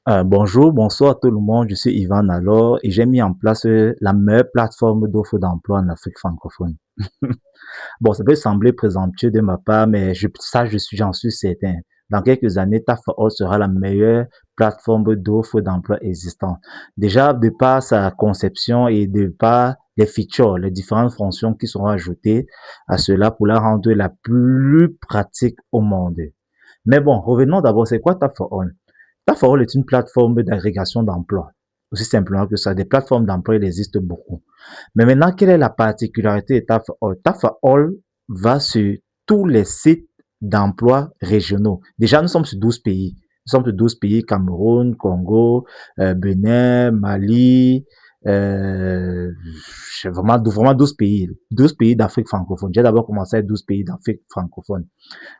Bonjour, bonsoir à tout le monde. Je suis Ivan alors et j'ai mis en place la meilleure plateforme d'offres d'emploi en Afrique francophone. Bon, ça peut sembler présomptueux de ma part, mais j'en suis certain. Dans quelques années, TAFAOL sera la meilleure plateforme d'offres d'emploi existante. Déjà, de par sa conception et de par les features, les différentes fonctions qui seront ajoutées à cela pour la rendre la plus pratique au monde. Mais bon, revenons d'abord, c'est quoi TAFAOL? TAFAOL est une plateforme d'agrégation d'emploi. Aussi simplement que ça, des plateformes d'emploi, il existe beaucoup. Mais maintenant, quelle est la particularité de TAFAOL? TAFAOL va sur tous les sites d'emploi régionaux. Déjà, nous sommes sur 12 pays. Nous sommes sur 12 pays, Cameroun, Congo, Bénin, Mali, euh, vraiment 12 pays. 12 pays d'Afrique francophone. J'ai d'abord commencé avec 12 pays d'Afrique francophone.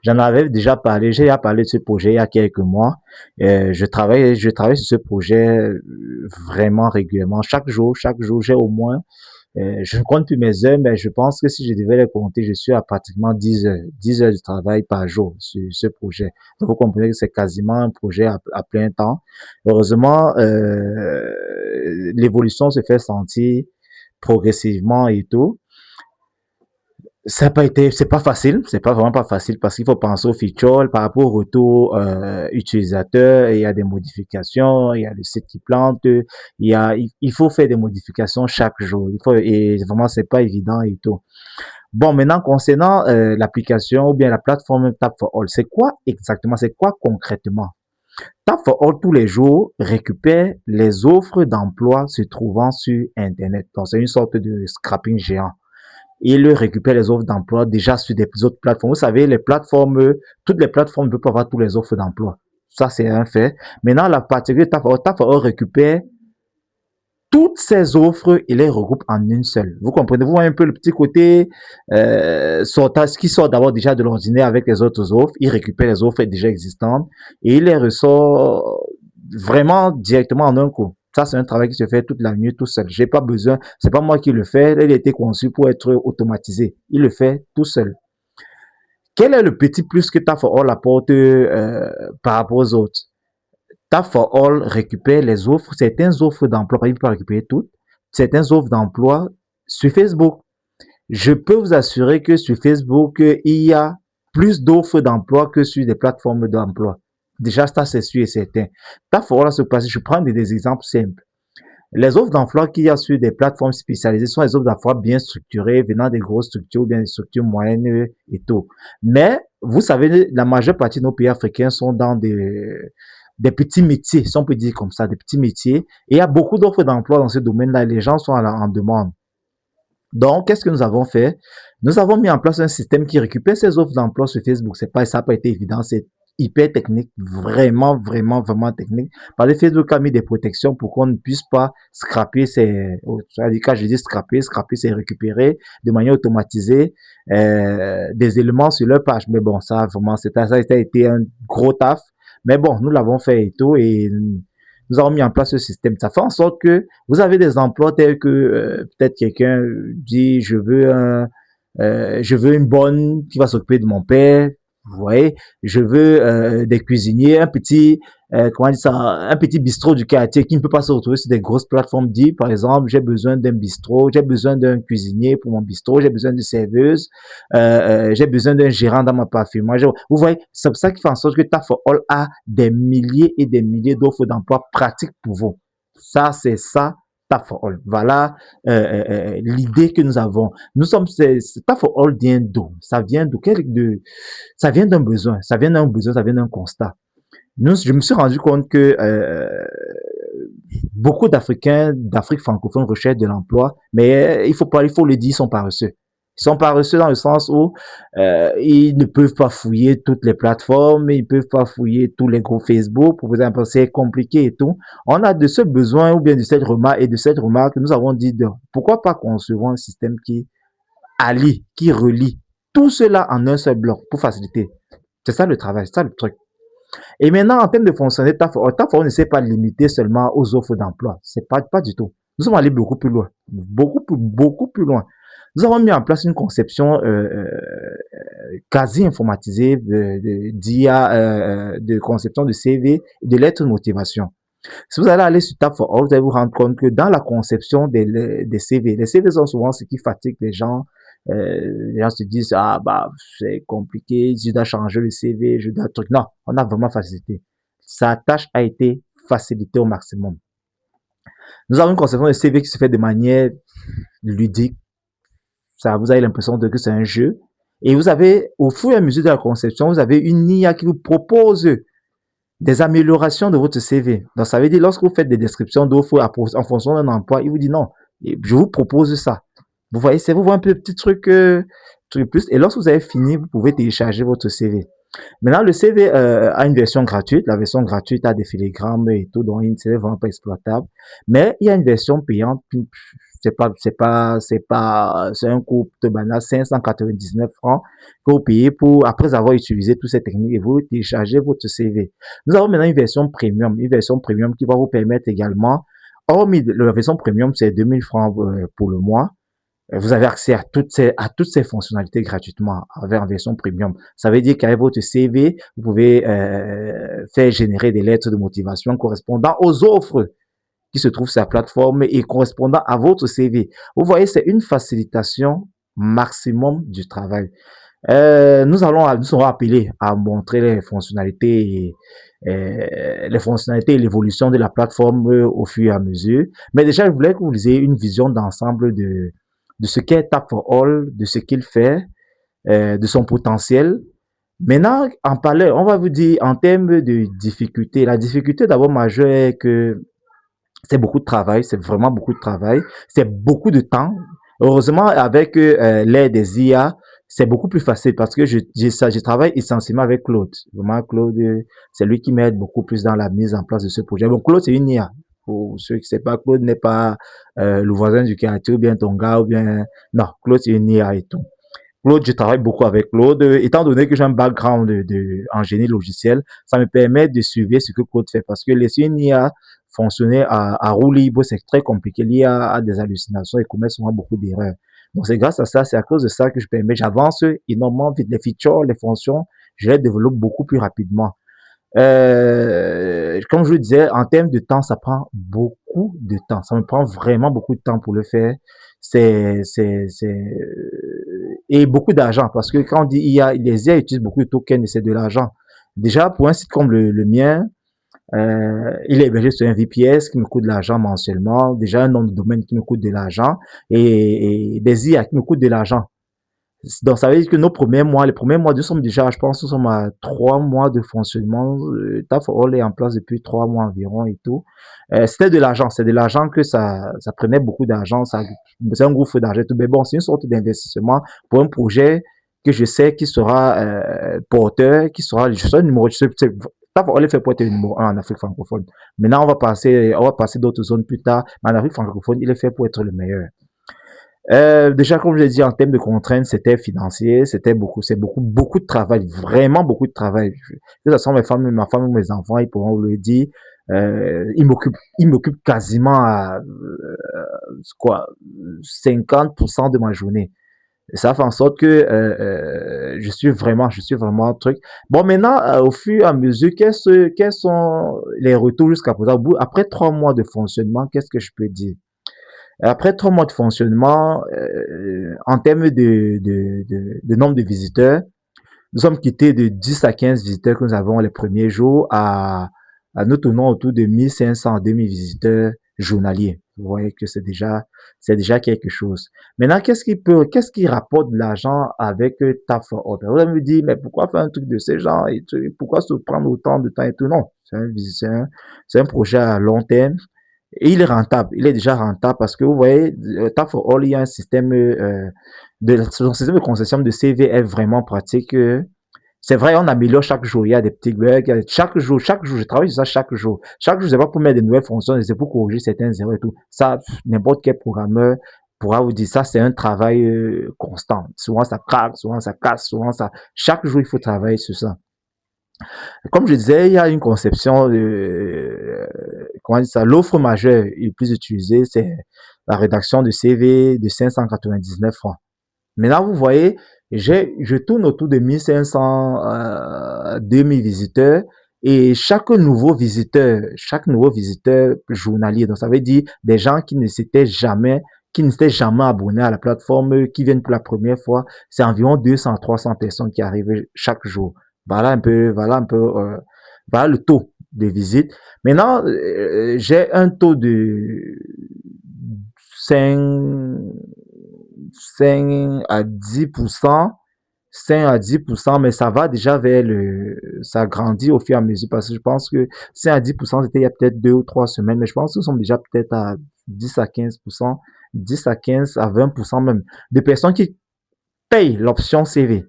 J'en avais déjà parlé, j'ai déjà parlé de ce projet il y a quelques mois. Je travaille sur ce projet vraiment régulièrement. Chaque jour, j'ai au moins, je ne compte plus mes heures, mais je pense que si je devais les compter, je suis à pratiquement 10 heures de travail par jour sur ce projet. Donc, vous comprenez que c'est quasiment un projet à plein temps. Heureusement, l'évolution se fait sentir progressivement et tout. C'est pas facile, c'est pas vraiment pas facile parce qu'il faut penser aux features par rapport au retour utilisateur. Il y a des modifications, il y a le site qui plante, il faut faire des modifications chaque jour. Et vraiment c'est pas évident et tout. Bon, maintenant concernant l'application ou bien la plateforme Tap for All, c'est quoi exactement, c'est quoi concrètement? Tap for All tous les jours récupère les offres d'emploi se trouvant sur Internet. Donc c'est une sorte de scrapping géant. Il récupère les offres d'emploi déjà sur des autres plateformes. Vous savez, toutes les plateformes ne peuvent pas avoir toutes les offres d'emploi. Ça, c'est un fait. Maintenant, la particularité Tafao récupère toutes ces offres et les regroupe en une seule. Vous comprenez? Vous voyez un peu le petit côté sortage qui sort d'abord déjà de l'ordinaire avec les autres offres. Il récupère les offres déjà existantes et il les ressort vraiment directement en un coup. Ça, c'est un travail qui se fait toute la nuit tout seul. J'ai pas besoin, c'est pas moi qui le fais. Il a été conçu pour être automatisé. Il le fait tout seul. Quel est le petit plus que Tap for All apporte par rapport aux autres? Tap for All récupère les offres, certaines offres d'emploi, pas il peut pas récupérer toutes, certaines offres d'emploi sur Facebook. Je peux vous assurer que sur Facebook, il y a plus d'offres d'emploi que sur des plateformes d'emploi. Déjà, ça, c'est sûr et certain. Tap for All se passe, je prends des exemples simples. Les offres d'emploi qu'il y a sur des plateformes spécialisées sont des offres d'emploi bien structurées, venant des grosses structures ou bien des structures moyennes et tout. Mais, vous savez, la majeure partie de nos pays africains sont dans des petits métiers, si on peut dire comme ça, des petits métiers. Et il y a beaucoup d'offres d'emploi dans ce domaine-là. Les gens sont en demande. Donc, qu'est-ce que nous avons fait? Nous avons mis en place un système qui récupère ces offres d'emploi sur Facebook. Ça n'a pas été évident. C'est hyper technique, vraiment technique. Parce que Facebook a mis des protections pour qu'on ne puisse pas scraper quand je dis scraper, c'est récupérer de manière automatisée des éléments sur leur page. Mais bon, ça a été un gros taf. Mais bon, nous l'avons fait et tout, et nous avons mis en place ce système. Ça fait en sorte que vous avez des emplois tels que peut-être quelqu'un dit je veux une bonne qui va s'occuper de mon père. Vous voyez, je veux des cuisiniers, comment dire ça, un petit bistrot du quartier qui ne peut pas se retrouver sur des grosses plateformes. Dit, par exemple, j'ai besoin d'un bistrot, j'ai besoin d'un cuisinier pour mon bistrot, j'ai besoin d'une serveuse, j'ai besoin d'un gérant dans ma parfumerie. Vous voyez, c'est pour ça qu'il fait en sorte que Tap for All a des milliers et des milliers d'offres d'emploi pratiques pour vous. Ça, c'est ça, Tap for All. Voilà l'idée que nous avons. Tap for All vient d'où? Ça vient d'un besoin, ça vient d'un constat. Je me suis rendu compte que beaucoup d'Africains, d'Afrique francophone recherchent de l'emploi, mais il faut le dire, ils sont paresseux. Ils sont paresseux dans le sens où ils ne peuvent pas fouiller toutes les plateformes, ils ne peuvent pas fouiller tous les groupes Facebook, pour vous dire, c'est compliqué et tout. On a de ce besoin ou bien de cette remarque, nous avons dit, pourquoi pas concevoir un système qui allie, qui relie tout cela en un seul bloc pour faciliter. C'est ça le travail, c'est ça le truc. Et maintenant, en termes de fonctionner, TAFO ne s'est pas limité seulement aux offres d'emploi. C'est pas du tout. Nous sommes allés beaucoup plus loin. Beaucoup plus loin. Nous avons mis en place une conception quasi informatisée d'IA, de conception de CV et de lettres de motivation. Si vous allez aller sur Tap for All, vous allez vous rendre compte que dans la conception des CV, les CV sont souvent ce qui fatigue les gens. Les gens se disent, ah, bah, c'est compliqué, je dois changer le CV, je dois truc. Non, on a vraiment facilité. Sa tâche a été facilitée au maximum. Nous avons une conception de CV qui se fait de manière ludique. Ça, vous avez l'impression de que c'est un jeu. Et vous avez, au fur et à mesure de la conception, vous avez une IA qui vous propose des améliorations de votre CV. Donc, ça veut dire, lorsque vous faites des descriptions d'offres en fonction d'un emploi, il vous dit non, je vous propose ça. Vous voyez, c'est vous voyez un peu petit truc, truc plus. Et lorsque vous avez fini, vous pouvez télécharger votre CV. Maintenant, le CV a une version gratuite. La version gratuite a des filigrammes et tout, donc c'est vraiment pas exploitable. Mais il y a une version payante. C'est un coût de banane 599 francs que vous payez pour, après avoir utilisé toutes ces techniques et vous téléchargez votre CV. Nous avons maintenant une version premium qui va vous permettre également, hormis la version premium, c'est 2000 francs pour le mois. Vous avez accès à toutes ces fonctionnalités gratuitement avec en version premium. Ça veut dire qu'avec votre CV, vous pouvez faire générer des lettres de motivation correspondant aux offres qui se trouvent sur la plateforme et correspondant à votre CV. Vous voyez, c'est une facilitation maximum du travail. Nous serons appelés à montrer les fonctionnalités et l'évolution de la plateforme au fur et à mesure. Mais déjà, je voulais que vous ayez une vision d'ensemble de ce qu'est Tap for All, de ce qu'il fait, de son potentiel. Maintenant, en parler, on va vous dire en termes de difficulté. La difficulté d'abord majeure est que c'est beaucoup de travail, c'est vraiment beaucoup de travail, c'est beaucoup de temps. Heureusement, avec l'aide des IA, c'est beaucoup plus facile parce que je travaille essentiellement avec Claude. Vraiment, Claude, c'est lui qui m'aide beaucoup plus dans la mise en place de ce projet. Bon, Claude, c'est une IA. Pour ceux qui ne savent pas, Claude n'est pas le voisin du quartier ou bien ton gars ou bien... Non, Claude, c'est une IA et tout. Claude, je travaille beaucoup avec Claude. Étant donné que j'ai un background en génie logiciel, ça me permet de suivre ce que Claude fait. Parce que laisser une IA fonctionner à roue libre, c'est très compliqué. L'IA a des hallucinations et commet souvent beaucoup d'erreurs. Donc, c'est grâce à ça, c'est à cause de ça que j'avance énormément vite. Les features, les fonctions, je les développe beaucoup plus rapidement. Comme je le disais, en termes de temps, ça prend beaucoup de temps. Ça me prend vraiment beaucoup de temps pour le faire. Et beaucoup d'argent parce que quand on dit IA, les IA utilisent beaucoup de tokens et c'est de l'argent. Déjà, pour un site comme le mien, il est hébergé sur un VPS qui me coûte de l'argent mensuellement. Déjà, un nom de domaine qui me coûte de l'argent et des IA qui me coûtent de l'argent. Donc, ça veut dire que les premiers mois, nous sommes déjà, je pense, nous sommes à 3 mois de fonctionnement. TAF est en place depuis 3 mois environ et tout. C'était de l'argent, c'est de l'argent que ça prenait beaucoup d'argent, c'est un gros feu d'argent. Mais bon, c'est une sorte d'investissement pour un projet que je sais qui sera porteur, je serai numéro, TAF est fait pour être numéro 1 en Afrique francophone. Maintenant, on va passer d'autres zones plus tard, mais en Afrique francophone, il est fait pour être le meilleur. Déjà, comme je l'ai dit, en termes de contraintes, c'était financier, beaucoup de travail, vraiment beaucoup de travail. Que ce soit ma femme ou mes enfants, ils pourront le dire. Ils m'occupent quasiment à, quoi, 50% de ma journée. Et ça fait en sorte que je suis vraiment un truc. Bon, maintenant, au fur et à mesure, quels sont les retours jusqu'à présent? Après 3 mois de fonctionnement, qu'est-ce que je peux dire? Après 3 mois de fonctionnement, en termes de nombre de visiteurs, nous sommes quittés de 10 à 15 visiteurs que nous avons les premiers jours à nous tournons autour de 1500 à 2000 visiteurs journaliers. Vous voyez que c'est déjà quelque chose. Maintenant, qu'est-ce qui rapporte de l'argent avec ta Vous allez me dire, mais pourquoi faire un truc de ce genre et pourquoi se prendre autant de temps et tout? Non, c'est un projet à long terme. Et il est rentable, il est déjà rentable parce que vous voyez, Tap for All, il y a un système son système de concession de CV est vraiment pratique. C'est vrai, on améliore chaque jour, il y a des petits bugs, chaque jour, je travaille sur ça chaque jour. Chaque jour, c'est pas pour mettre de nouvelles fonctions, c'est pour corriger certains erreurs et tout. Ça, n'importe quel programmeur pourra vous dire ça, c'est un travail constant. Souvent ça craque, souvent ça casse, chaque jour il faut travailler sur ça. Comme je disais, il y a une conception comment dire ça, l'offre majeure et plus utilisée, c'est la rédaction de CV de 599 francs. Maintenant, vous voyez, je tourne autour de 1500, 2000 visiteurs Et chaque nouveau visiteur journalier, donc ça veut dire des gens qui ne s'étaient jamais abonnés à la plateforme, qui viennent pour la première fois, c'est environ 200 à 300 personnes qui arrivent chaque jour. Voilà le taux de visite. Maintenant, j'ai un taux de 5, 5 à 10%, 5 à 10%, mais ça va déjà ça grandit au fur et à mesure parce que je pense que 5 à 10%, c'était il y a peut-être 2 ou 3 semaines, mais je pense qu'ils sont déjà peut-être à 10 à 15%, 10 à 15 à 20% même, de personnes qui payent l'option CV.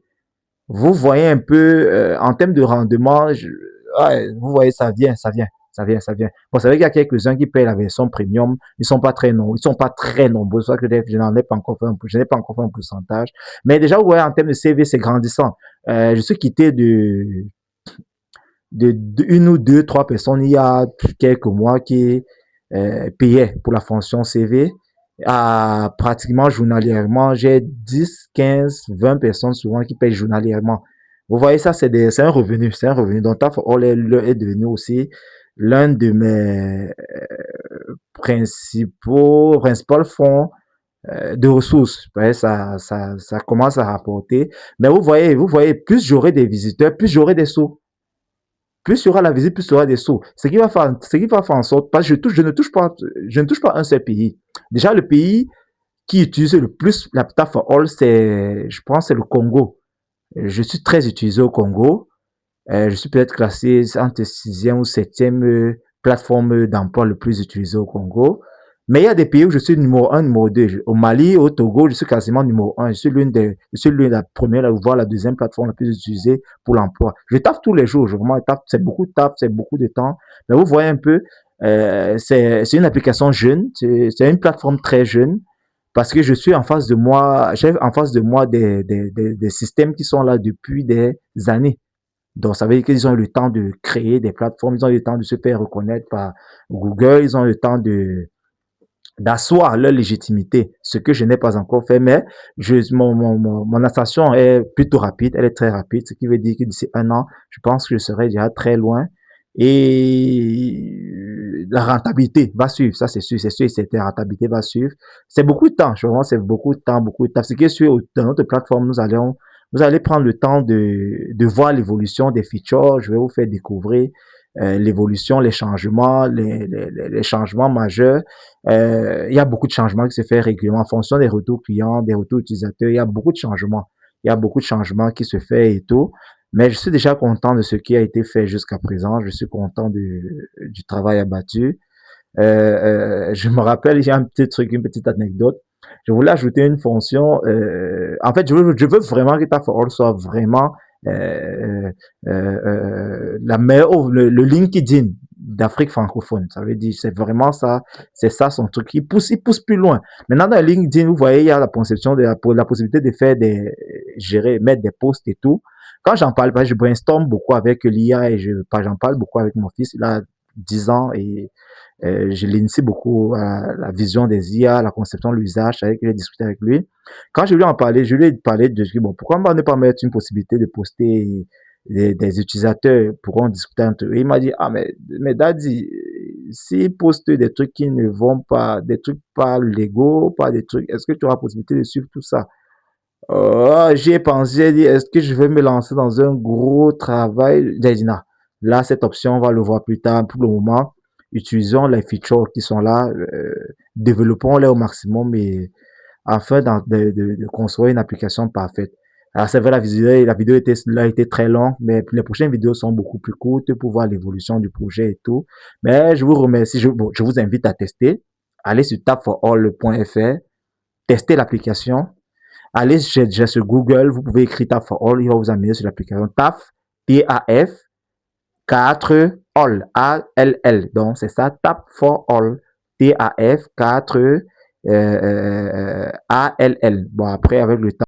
Vous voyez un peu, en termes de rendement, ouais, vous voyez, ça vient. Bon, c'est vrai qu'il y a quelques-uns qui payent la version premium. Ils sont pas très nombreux. C'est vrai que je n'en ai pas encore fait je n'ai pas encore fait un pourcentage. Mais déjà, vous voyez, en termes de CV, c'est grandissant. Je suis quitté de une ou deux, trois personnes il y a quelques mois qui payaient pour la fonction CV. À pratiquement journalièrement, j'ai 10, 15, 20 personnes souvent qui payent journalièrement. Vous voyez, ça, c'est un revenu, c'est un revenu. Donc, TAF All est devenu aussi l'un de mes principaux fonds de ressources. Vous voyez, ça commence à rapporter. Mais vous voyez, plus j'aurai des visiteurs, plus j'aurai des sous. Plus il y aura la visite, plus il y aura des sous. Ce qui va faire en sorte, parce que je ne touche pas un seul pays. Déjà, le pays qui utilise le plus la Tap for All, je pense, c'est le Congo. Je suis très utilisé au Congo. Je suis peut-être classé entre sixième ou septième plateforme d'emploi le plus utilisée au Congo. Mais il y a des pays où je suis numéro un, numéro 2. Au Mali, au Togo, je suis quasiment numéro un. Je suis l'une de la première, voire la deuxième plateforme la plus utilisée pour l'emploi. Je taffe tous les jours. Vraiment, c'est beaucoup de taf, c'est beaucoup de temps. Mais vous voyez un peu, c'est une application jeune. C'est une plateforme très jeune. Parce que je suis en face de moi, j'ai en face de moi des systèmes qui sont là depuis des années. Donc, ça veut dire qu'ils ont eu le temps de créer des plateformes, ils ont eu le temps de se faire reconnaître par Google, ils ont eu le temps d'asseoir leur légitimité, ce que je n'ai pas encore fait, mais mon ascension est plutôt rapide, elle est très rapide, ce qui veut dire que d'ici un an, je pense que je serai déjà très loin et la rentabilité va suivre, ça c'est sûr, cette rentabilité va suivre. C'est beaucoup de temps, je vois, c'est beaucoup de temps, beaucoup de temps. Ce qui est sûr, dans notre plateforme, vous allez prendre le temps de voir l'évolution des features, je vais vous faire découvrir l'évolution, les changements majeurs. Il y a beaucoup de changements qui se font régulièrement en fonction des retours clients, des retours utilisateurs. Il y a beaucoup de changements. Il y a beaucoup de changements qui se font et tout. Mais je suis déjà content de ce qui a été fait jusqu'à présent. Je suis content du travail abattu. Je me rappelle, il y a un petit truc, une petite anecdote. Je voulais ajouter une fonction. En fait, je veux vraiment que ta for All soit vraiment la meilleure, le LinkedIn d'Afrique francophone. Ça veut dire, c'est vraiment ça, c'est ça son truc. Il pousse plus loin. Maintenant, dans LinkedIn, vous voyez, il y a la conception de la possibilité de faire gérer, mettre des posts et tout. Quand j'en parle, je brainstorm beaucoup avec l'IA et j'en parle beaucoup avec mon fils. Il a 10 ans et je l'initie beaucoup à la vision des IA, la conception, l'usage, avec j'ai discuté avec lui. Quand je lui en parlais, je lui ai parlé de bon, pourquoi ne pas mettre une possibilité de poster des utilisateurs pourront discuter entre eux. Il m'a dit, ah, mais Daddy, s'ils postent des trucs qui ne vont pas, des trucs pas légaux, pas des trucs, est-ce que tu auras la possibilité de suivre tout ça? Oh, j'y ai pensé, j'ai dit, est-ce que je vais me lancer dans un gros travail? J'ai dit, non, là, cette option, on va le voir plus tard. Pour le moment, utilisons les features qui sont là, développons-les au maximum et afin de construire une application parfaite. Alors, c'est vrai, la vidéo a été très longue, mais les prochaines vidéos sont beaucoup plus courtes pour voir l'évolution du projet et tout. Mais je vous remercie, je vous invite à tester. Allez sur tapforall.fr, testez l'application. Allez sur Google, vous pouvez écrire Tap for All, il va vous amener sur l'application TAF, T-A-F, 4 All, A-L-L. Donc, c'est ça, Tap for All, T-A-F, 4 A-L-L. Bon, après, avec le temps,